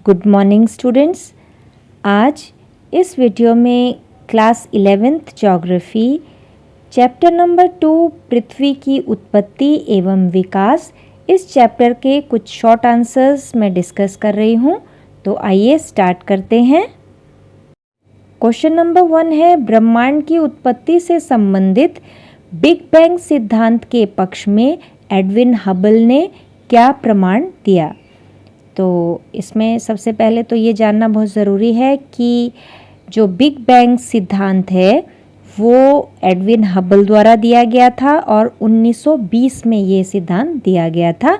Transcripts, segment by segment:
Good morning students. आज इस video में class 11th geography chapter number 2 पृथ्वी की उत्पत्ति एवं विकास, इस चैप्टर के कुछ शॉर्ट आंसर्स मैं डिस्कस कर रही हूँ। तो आइए स्टार्ट करते हैं। क्वेश्चन नंबर 1 है, ब्रह्मांड की उत्पत्ति से संबंधित बिग बैंग सिद्धांत के पक्ष में एडविन हबल ने क्या प्रमाण दिया। तो इसमें सबसे पहले तो ये जानना बहुत ज़रूरी है कि जो बिग बैंग सिद्धांत है वो एडविन हबल द्वारा दिया गया था और 1920 में ये सिद्धांत दिया गया था।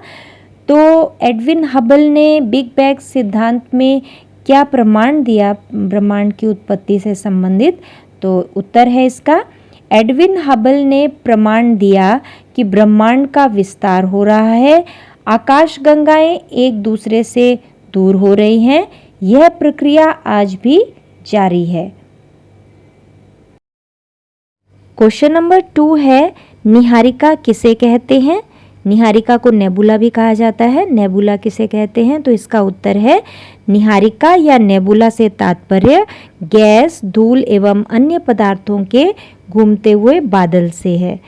तो एडविन हबल ने बिग बैंग सिद्धांत में क्या प्रमाण दिया ब्रह्मांड की उत्पत्ति से संबंधित। तो उत्तर है इसका, एडविन हबल ने प्रमाण दिया कि ब्रह्मांड का विस्तार हो रहा है, आकाशगंगाएं एक दूसरे से दूर हो रही हैं। यह प्रक्रिया आज भी जारी है। क्वेश्चन नंबर 2 है, निहारिका किसे कहते हैं। निहारिका को नेबुला भी कहा जाता है। नेबुला किसे कहते हैं, तो इसका उत्तर है निहारिका या नेबुला से तात्पर्य गैस, धूल एवं अन्य पदार्थों के घूमते हुए बादल से है।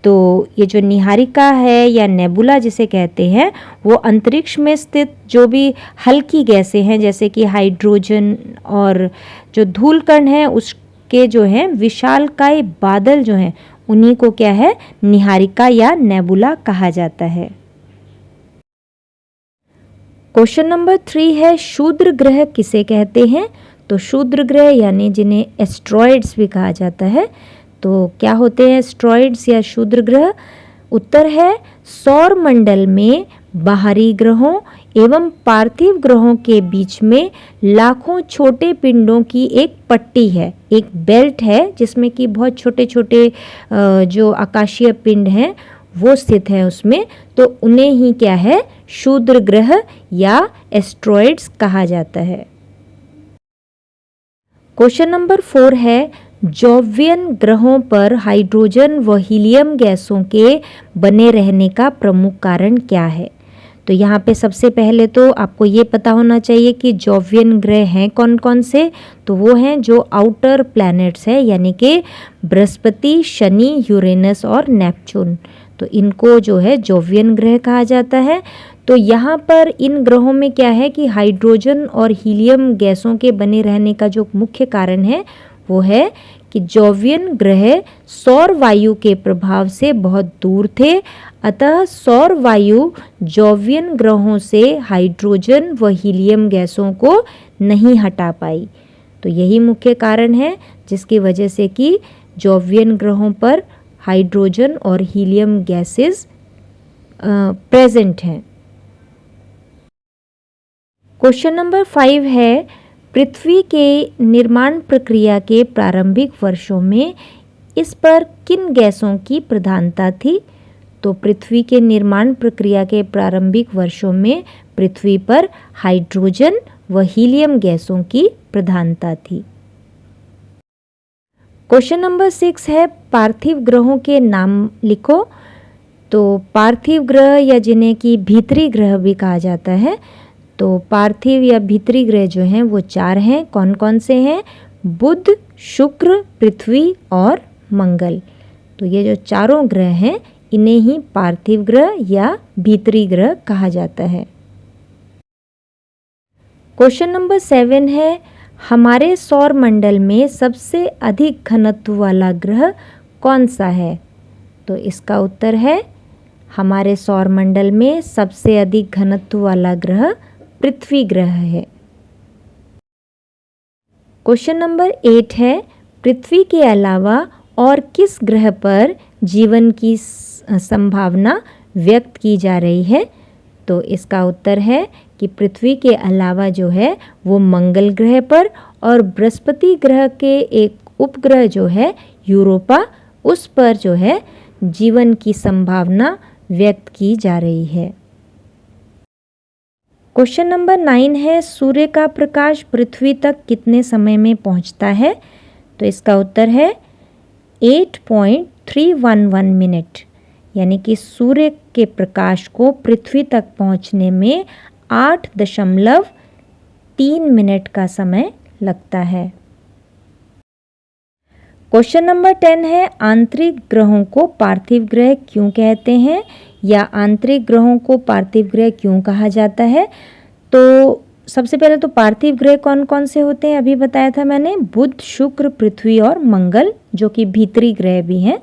तो ये जो निहारिका है या नेबुला जिसे कहते हैं वो अंतरिक्ष में स्थित जो भी हल्की गैसें हैं जैसे कि हाइड्रोजन और जो धूल कण हैं उसके जो हैं विशालकाय बादल जो हैं उन्हीं को क्या है, निहारिका या नेबुला कहा जाता है। क्वेश्चन नंबर 3 है, शूद्र ग्रह किसे कहते हैं। तो शूद्र ग्रह यानी जिन्हें एस्ट्रॉइड्स भी कहा जाता है। तो क्या होते हैं एस्ट्रॉइड्स या शूद्र ग्रह। उत्तर है सौर मंडल में बाहरी ग्रहों एवं पार्थिव ग्रहों के बीच में लाखों छोटे पिंडों की एक पट्टी है, एक बेल्ट है जिसमें कि बहुत छोटे छोटे जो आकाशीय पिंड हैं वो स्थित है उसमें। तो उन्हें ही क्या है, शूद्र ग्रह या एस्ट्रॉइड्स कहा जाता है। क्वेश्चन नंबर 4 है, जोवियन ग्रहों पर हाइड्रोजन व हीलियम गैसों के बने रहने का प्रमुख कारण क्या है। तो यहाँ पे सबसे पहले तो आपको ये पता होना चाहिए कि जोवियन ग्रह हैं कौन कौन से। तो वो हैं जो आउटर प्लैनेट्स है यानी कि बृहस्पति, शनि, यूरेनस और नेपच्यून। तो इनको जो है जोवियन ग्रह कहा जाता है। तो यहाँ पर इन ग्रहों में क्या है कि हाइड्रोजन और हीलियम गैसों के बने रहने का जो मुख्य कारण है वो है कि जोवियन ग्रह सौर वायु के प्रभाव से बहुत दूर थे, अतः सौर वायु जोवियन ग्रहों से हाइड्रोजन व हीलियम गैसों को नहीं हटा पाई। तो यही मुख्य कारण है जिसकी वजह से कि जोवियन ग्रहों पर हाइड्रोजन और हीलियम गैसेस प्रेजेंट हैं। क्वेश्चन नंबर 5 है, पृथ्वी के निर्माण प्रक्रिया के प्रारंभिक वर्षों में इस पर किन गैसों की प्रधानता थी। तो पृथ्वी के निर्माण प्रक्रिया के प्रारंभिक वर्षों में पृथ्वी पर हाइड्रोजन व हीलियम गैसों की प्रधानता थी। क्वेश्चन नंबर 6 है, पार्थिव ग्रहों के नाम लिखो। तो पार्थिव ग्रह या जिन्हें कि भीतरी ग्रह भी कहा जाता है, तो पार्थिव या भीतरी ग्रह जो हैं वो 4 हैं। कौन कौन से हैं, बुध, शुक्र, पृथ्वी और मंगल। तो ये जो चारों ग्रह हैं इन्हें ही पार्थिव ग्रह या भीतरी ग्रह कहा जाता है। क्वेश्चन नंबर 7 है, हमारे सौर मंडल में सबसे अधिक घनत्व वाला ग्रह कौन सा है। तो इसका उत्तर है हमारे सौर मंडल में सबसे अधिक घनत्व वाला ग्रह पृथ्वी ग्रह है। क्वेश्चन नंबर 8 है, पृथ्वी के अलावा और किस ग्रह पर जीवन की संभावना व्यक्त की जा रही है। तो इसका उत्तर है कि पृथ्वी के अलावा जो है वो मंगल ग्रह पर और बृहस्पति ग्रह के एक उपग्रह जो है यूरोपा, उस पर जो है जीवन की संभावना व्यक्त की जा रही है। क्वेश्चन नंबर 9 है, सूर्य का प्रकाश पृथ्वी तक कितने समय में पहुंचता है। तो इसका उत्तर है 8.311 मिनट, यानी कि सूर्य के प्रकाश को पृथ्वी तक पहुंचने में 3 मिनट का समय लगता है। क्वेश्चन नंबर 10 है, आंतरिक ग्रहों को पार्थिव ग्रह क्यों कहते हैं या आंतरिक ग्रहों को पार्थिव ग्रह क्यों कहा जाता है। तो सबसे पहले तो पार्थिव ग्रह कौन कौन से होते हैं अभी बताया था मैंने, बुध, शुक्र, पृथ्वी और मंगल, जो कि भीतरी ग्रह भी हैं।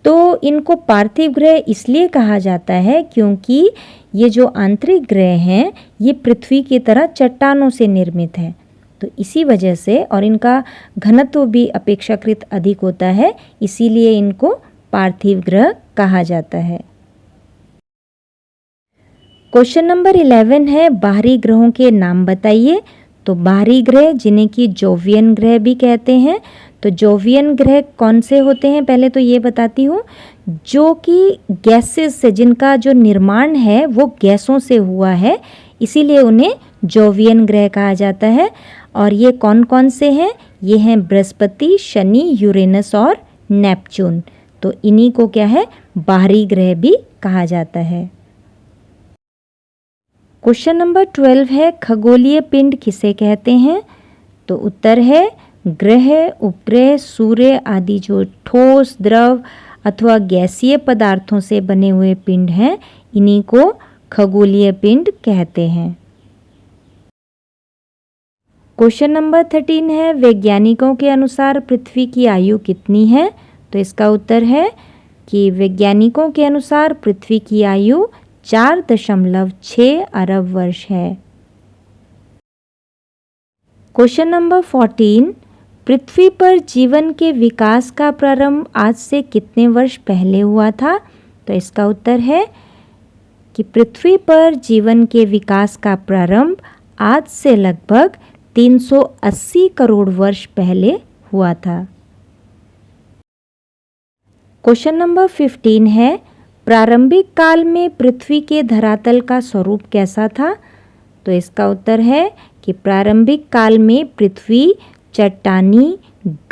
तो इनको पार्थिव ग्रह इसलिए कहा जाता है क्योंकि ये जो आंतरिक ग्रह हैं ये पृथ्वी की तरह चट्टानों से निर्मित हैं। तो इसी वजह से, और इनका घनत्व भी अपेक्षाकृत अधिक होता है, इसीलिए इनको पार्थिव ग्रह कहा जाता है। क्वेश्चन नंबर 11 है, बाहरी ग्रहों के नाम बताइए। तो बाहरी ग्रह जिन्हें कि जोवियन ग्रह भी कहते हैं। तो जोवियन ग्रह कौन से होते हैं पहले तो ये बताती हूँ, जो कि गैसेस से, जिनका जो निर्माण है वो गैसों से हुआ है, इसीलिए उन्हें जोवियन ग्रह कहा जाता है। और ये कौन कौन से हैं, ये हैं बृहस्पति, शनि, यूरेनस और नेपच्यून। तो इन्हीं को क्या है, बाहरी ग्रह भी कहा जाता है। क्वेश्चन नंबर 12 है, खगोलीय पिंड किसे कहते हैं। तो उत्तर है ग्रह, उपग्रह, सूर्य आदि जो ठोस, द्रव अथवा गैसीय पदार्थों से बने हुए पिंड हैं, इन्हीं को खगोलीय पिंड कहते हैं। क्वेश्चन नंबर 13 है, वैज्ञानिकों के अनुसार पृथ्वी की आयु कितनी है। तो इसका उत्तर है कि वैज्ञानिकों के अनुसार पृथ्वी की आयु 4.6 अरब वर्ष है। क्वेश्चन नंबर 14, पृथ्वी पर जीवन के विकास का प्रारंभ आज से कितने वर्ष पहले हुआ था। तो इसका उत्तर है कि पृथ्वी पर जीवन के विकास का प्रारंभ आज से लगभग 380 करोड़ वर्ष पहले हुआ था। क्वेश्चन नंबर 15 है, प्रारंभिक काल में पृथ्वी के धरातल का स्वरूप कैसा था। तो इसका उत्तर है कि प्रारंभिक काल में पृथ्वी चट्टानी,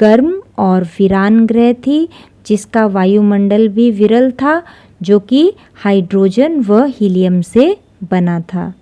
गर्म और वीरान ग्रह थी, जिसका वायुमंडल भी विरल था, जो कि हाइड्रोजन व हीलियम से बना था।